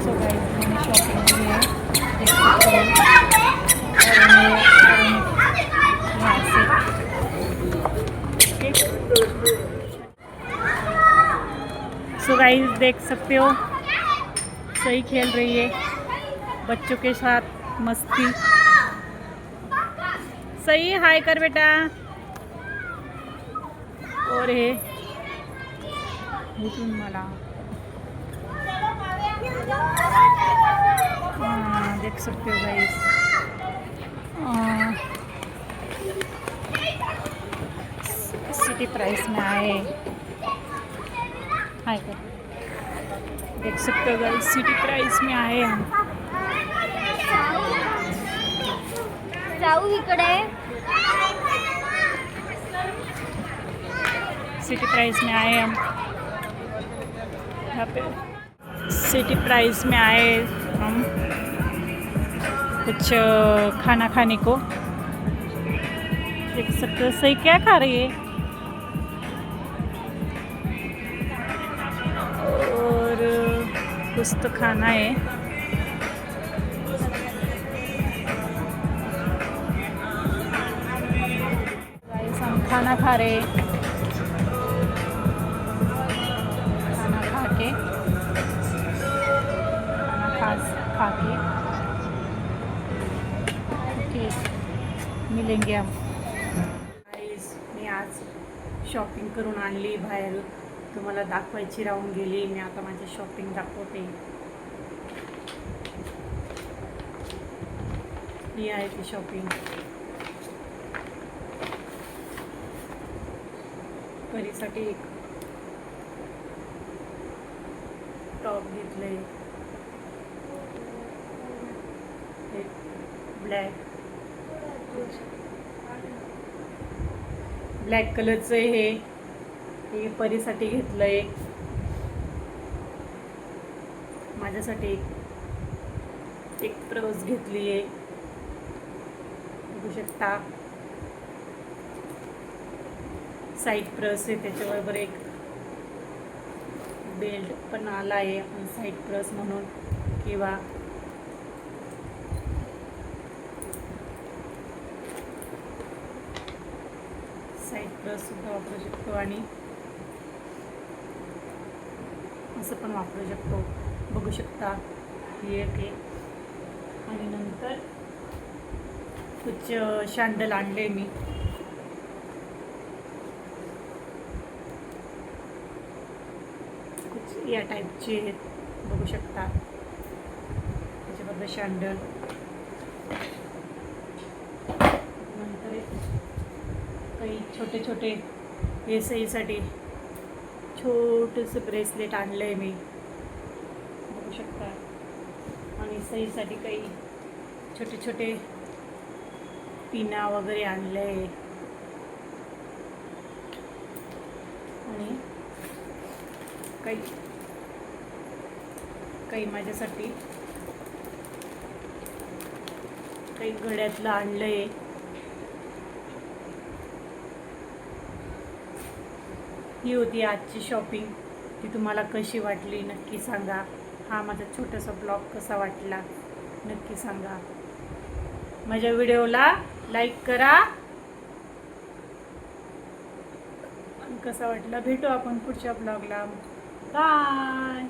So guys मैंने shopping की है so guys देख सकते हो सही खेल रही है बच्चों के साथ मस्ती। सही हाय कर बेटा। और हे उठून मला देख सकते हो गाइस सिटी प्राइस में आए हाय कर देख सकते हो गाइस सिटी प्राइस में आए हम। जाऊ इकडे सिटी प्राइस में आए हम यहाँ पे सिटी प्राइस में आए हम कुछ खाना खाने को। देख सकते हो सही क्या खा रही है और कुछ तो खाना है। गाइस हम खाना खा रहे खाना खा के खा के ओके मिलेंगे हम। गाइस मी आज शॉपिंग करून आणली बाहेर तुम्हाला दाखवायची राहून गेली। मी आता माझी शॉपिंग दाखवते। ही आहे ती शॉपिंग परीसाठी एक टॉप घेतले ब्लॅक कलरचं हे परीसाठी घेतलंय। माझ्यासाठी एक पर्स घेतली आहे बघू शकता साईड पर्स आहे त्याच्याबरोबर एक बेल्ट पण आला आहे साईड पर्स म्हणून किंवा साईड पर्स सुद्धा वापरू शकतो आणि असं पण वापरू शकतो बघू शकता ही एक आहे। आणि नंतर कुछ शँडल आणले मी कुछ या टाईपचे आहेत बघू शकता त्याच्याबरोबर शँडल। नंतर काही छोटे छोटे हे सहीसाठी छोटंसं ब्रेसलेट आणलं आहे मी बघू शकता। आणि सहीसाठी काही छोटे छोटे पिना वगैरे आणले आहे आणि काही माझ्यासाठी काही गळ्यातलं आणलं आहे। ही होती आजची शॉपिंग। ती तुम्हाला कशी वाटली नक्की सांगा। हा माझा छोटासा ब्लॉग कसा वाटला नक्की सांगा। माझ्या व्हिडिओला लाईक करा। कसा वाटला भेटू आपण पुढच्या ब्लॉगला। बाय।